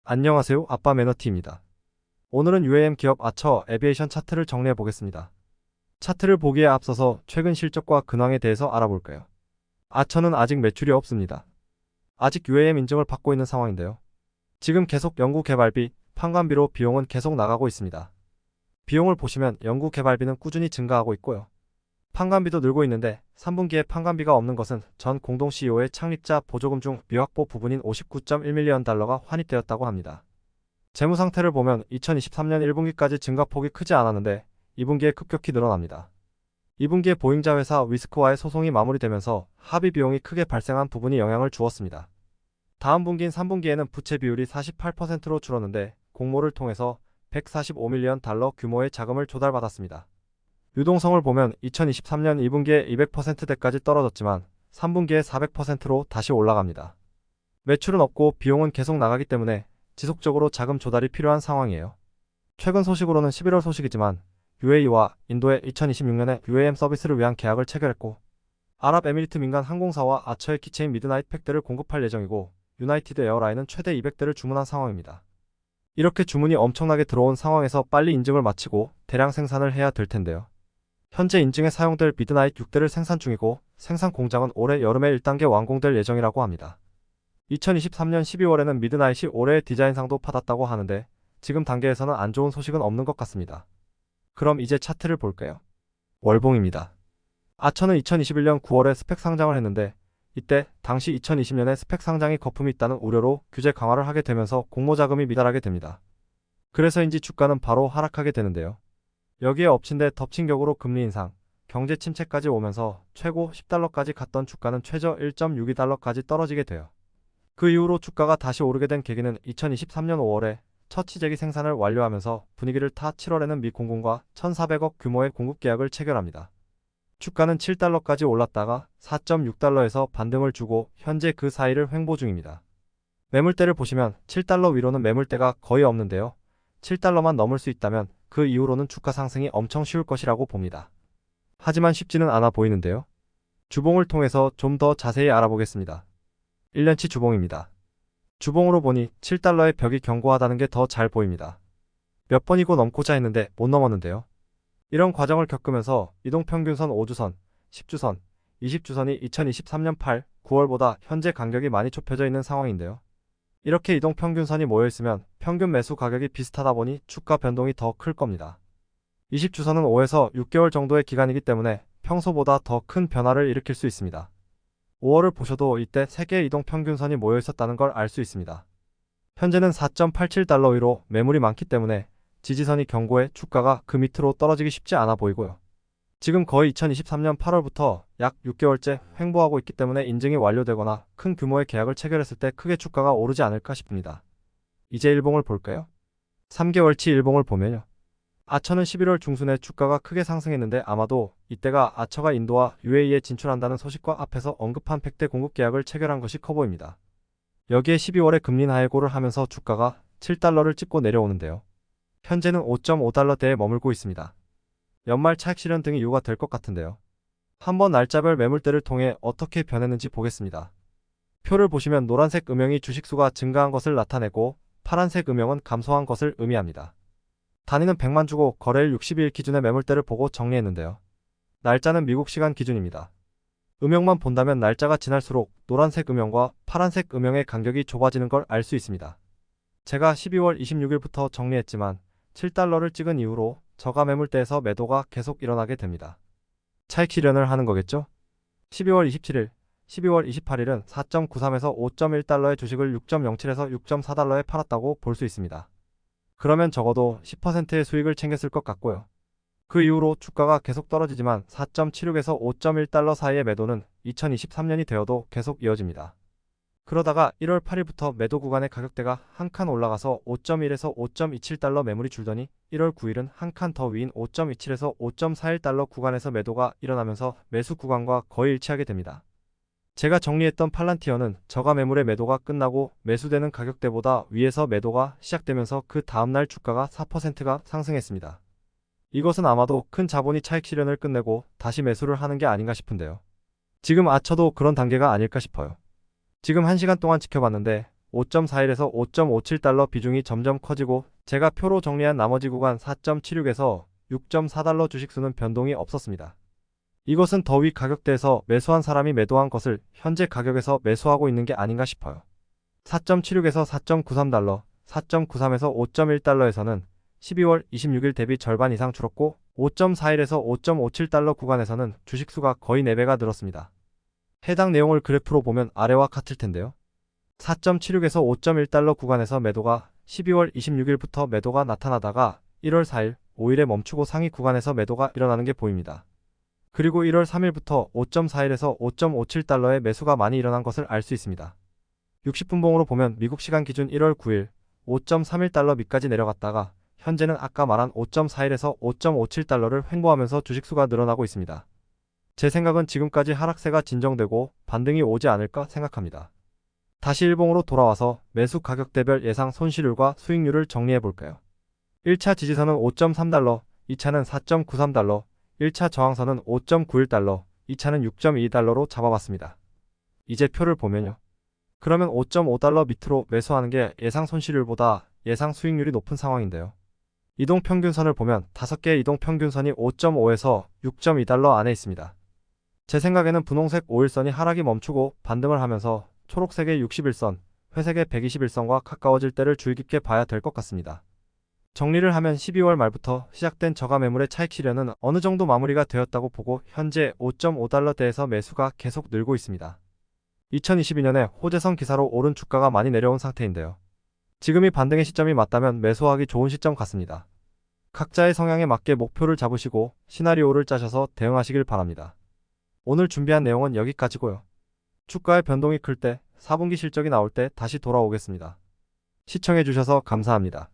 안녕하세요. 아빠 매너티입니다. 오늘은 UAM 기업 아처 에비에이션 차트를 정리해 보겠습니다. 차트를 보기에 앞서서 최근 실적과 근황에 대해서 알아볼까요? 아처는 아직 매출이 없습니다. 아직 UAM 인증을 받고 있는 상황인데요. 지금 계속 연구 개발비, 판관비로 비용은 계속 나가고 있습니다. 비용을 보시면 연구 개발비는 꾸준히 증가하고 있고요. 판관비도 늘고 있는데 3분기에 판관비가 없는 것은 전 공동 CEO의 창립자 보조금 중 미확보 부분인 59.1밀리언 달러가 환입되었다고 합니다. 재무 상태를 보면 2023년 1분기까지 증가폭이 크지 않았는데 2분기에 급격히 늘어납니다. 2분기에 보잉자 회사 위스크와의 소송이 마무리되면서 합의 비용이 크게 발생한 부분이 영향을 주었습니다. 다음 분기인 3분기에는 부채 비율이 48%로 줄었는데 공모를 통해서 145밀리언 달러 규모의 자금을 조달받았습니다. 유동성을 보면 2023년 2분기에 200%대까지 떨어졌지만 3분기에 400%로 다시 올라갑니다. 매출은 없고 비용은 계속 나가기 때문에 지속적으로 자금 조달이 필요한 상황이에요. 최근 소식으로는 11월 소식이지만 UAE와 인도의 2026년에 UAM 서비스를 위한 계약을 체결했고 아랍에미리트 민간 항공사와 아처의 키체인 미드나잇 팩대를 공급할 예정이고 유나이티드 에어라인은 최대 200대를 주문한 상황입니다. 이렇게 주문이 엄청나게 들어온 상황에서 빨리 인증을 마치고 대량 생산을 해야 될 텐데요. 현재 인증에 사용될 미드나잇 6대를 생산 중이고 생산 공장은 올해 여름에 1단계 완공될 예정이라고 합니다. 2023년 12월에는 미드나잇이 올해의 디자인상도 받았다고 하는데 지금 단계에서는 안 좋은 소식은 없는 것 같습니다. 그럼 이제 차트를 볼까요? 월봉입니다. 아처는 2021년 9월에 스펙 상장을 했는데 이때 당시 2020년에 스펙 상장이 거품이 있다는 우려로 규제 강화를 하게 되면서 공모자금이 미달하게 됩니다. 그래서인지 주가는 바로 하락하게 되는데요. 여기에 엎친 데 덮친 격으로 금리 인상, 경제 침체까지 오면서 최고 10달러까지 갔던 주가는 최저 1.62달러까지 떨어지게 돼요. 그 이후로 주가가 다시 오르게 된 계기는 2023년 5월에 첫 치재기 생산을 완료하면서 분위기를 타 7월에는 미 공군과 1,400억 규모의 공급 계약을 체결합니다. 주가는 7달러까지 올랐다가 4.6달러에서 반등을 주고 현재 그 사이를 횡보 중입니다. 매물대를 보시면 7달러 위로는 매물대가 거의 없는데요. 7달러만 넘을 수 있다면 그 이후로는 주가 상승이 엄청 쉬울 것이라고 봅니다. 하지만 쉽지는 않아 보이는데요. 주봉을 통해서 좀 더 자세히 알아보겠습니다. 1년치 주봉입니다. 주봉으로 보니 7달러의 벽이 견고하다는 게 더 잘 보입니다. 몇 번이고 넘고자 했는데 못 넘었는데요. 이런 과정을 겪으면서 이동평균선 5주선, 10주선, 20주선이 2023년 8, 9월보다 현재 간격이 많이 좁혀져 있는 상황인데요. 이렇게 이동평균선이 모여있으면 평균 매수 가격이 비슷하다 보니 주가 변동이 더 클 겁니다. 20주선은 5에서 6개월 정도의 기간이기 때문에 평소보다 더 큰 변화를 일으킬 수 있습니다. 5월을 보셔도 이때 3개의 이동평균선이 모여있었다는 걸 알 수 있습니다. 현재는 4.87달러 위로 매물이 많기 때문에 지지선이 견고해 주가가 그 밑으로 떨어지기 쉽지 않아 보이고요. 지금 거의 2023년 8월부터 약 6개월째 횡보하고 있기 때문에 인증이 완료되거나 큰 규모의 계약을 체결했을 때 크게 주가가 오르지 않을까 싶습니다. 이제 일봉을 볼까요? 3개월치 일봉을 보면요. 아처는 11월 중순에 주가가 크게 상승했는데 아마도 이때가 아처가 인도와 UAE에 진출한다는 소식과 앞에서 언급한 팩대 공급 계약을 체결한 것이 커 보입니다. 여기에 12월에 금리 하회고를 하면서 주가가 7달러를 찍고 내려오는데요. 현재는 5.5달러대에 머물고 있습니다. 연말 차익 실현 등이 이유가 될 것 같은데요. 한번 날짜별 매물대를 통해 어떻게 변했는지 보겠습니다. 표를 보시면 노란색 음영이 주식수가 증가한 것을 나타내고 파란색 음영은 감소한 것을 의미합니다. 단위는 100만 주고 거래일 60일 기준의 매물대를 보고 정리했는데요. 날짜는 미국 시간 기준입니다. 음영만 본다면 날짜가 지날수록 노란색 음영과 파란색 음영의 간격이 좁아지는 걸 알 수 있습니다. 제가 12월 26일부터 정리했지만 7달러를 찍은 이후로 저가 매물대에서 매도가 계속 일어나게 됩니다. 차익 실현을 하는 거겠죠? 12월 27일, 12월 28일은 4.93에서 5.1달러의 주식을 6.07에서 6.4달러에 팔았다고 볼 수 있습니다. 그러면 적어도 10%의 수익을 챙겼을 것 같고요. 그 이후로 주가가 계속 떨어지지만 4.76에서 5.1달러 사이의 매도는 2023년이 되어도 계속 이어집니다. 그러다가 1월 8일부터 매도 구간의 가격대가 한 칸 올라가서 5.1에서 5.27달러 매물이 줄더니 1월 9일은 한 칸 더 위인 5.27에서 5.41달러 구간에서 매도가 일어나면서 매수 구간과 거의 일치하게 됩니다. 제가 정리했던 팔란티어는 저가 매물의 매도가 끝나고 매수되는 가격대보다 위에서 매도가 시작되면서 그 다음날 주가가 4%가 상승했습니다. 이것은 아마도 큰 자본이 차익 실현을 끝내고 다시 매수를 하는 게 아닌가 싶은데요. 지금 아처도 그런 단계가 아닐까 싶어요. 지금 1시간 동안 지켜봤는데 5.41에서 5.57달러 비중이 점점 커지고 제가 표로 정리한 나머지 구간 4.76에서 6.4달러 주식수는 변동이 없었습니다. 이것은 더 위 가격대에서 매수한 사람이 매도한 것을 현재 가격에서 매수하고 있는 게 아닌가 싶어요. 4.76에서 4.93달러, 4.93에서 5.1달러에서는 12월 26일 대비 절반 이상 줄었고 5.41에서 5.57달러 구간에서는 주식수가 거의 4배가 늘었습니다. 해당 내용을 그래프로 보면 아래와 같을 텐데요. 4.76에서 5.1달러 구간에서 매도가 12월 26일부터 매도가 나타나다가 1월 4일, 5일에 멈추고 상위 구간에서 매도가 일어나는 게 보입니다. 그리고 1월 3일부터 5.41에서 5.57달러의 매수가 많이 일어난 것을 알 수 있습니다. 60분봉으로 보면 미국 시간 기준 1월 9일 5.31달러 밑까지 내려갔다가 현재는 아까 말한 5.41에서 5.57달러를 횡보하면서 주식수가 늘어나고 있습니다. 제 생각은 지금까지 하락세가 진정되고 반등이 오지 않을까 생각합니다. 다시 일봉으로 돌아와서 매수 가격대별 예상 손실률과 수익률을 정리해 볼까요? 1차 지지선은 5.3달러, 2차는 4.93달러, 1차 저항선은 5.91달러, 2차는 6.2달러로 잡아봤습니다. 이제 표를 보면요. 그러면 5.5달러 밑으로 매수하는 게 예상 손실률보다 예상 수익률이 높은 상황인데요. 이동평균선을 보면 5개의 이동평균선이 5.5에서 6.2달러 안에 있습니다. 제 생각에는 분홍색 5일선이 하락이 멈추고 반등을 하면서 초록색의 61선, 회색의 121선과 가까워질 때를 주의 깊게 봐야 될 것 같습니다. 정리를 하면 12월 말부터 시작된 저가 매물의 차익 실현은 어느 정도 마무리가 되었다고 보고 현재 5.5달러대에서 매수가 계속 늘고 있습니다. 2022년에 호재성 기사로 오른 주가가 많이 내려온 상태인데요. 지금이 반등의 시점이 맞다면 매수하기 좋은 시점 같습니다. 각자의 성향에 맞게 목표를 잡으시고 시나리오를 짜셔서 대응하시길 바랍니다. 오늘 준비한 내용은 여기까지고요. 주가의 변동이 클 때, 4분기 실적이 나올 때 다시 돌아오겠습니다. 시청해주셔서 감사합니다.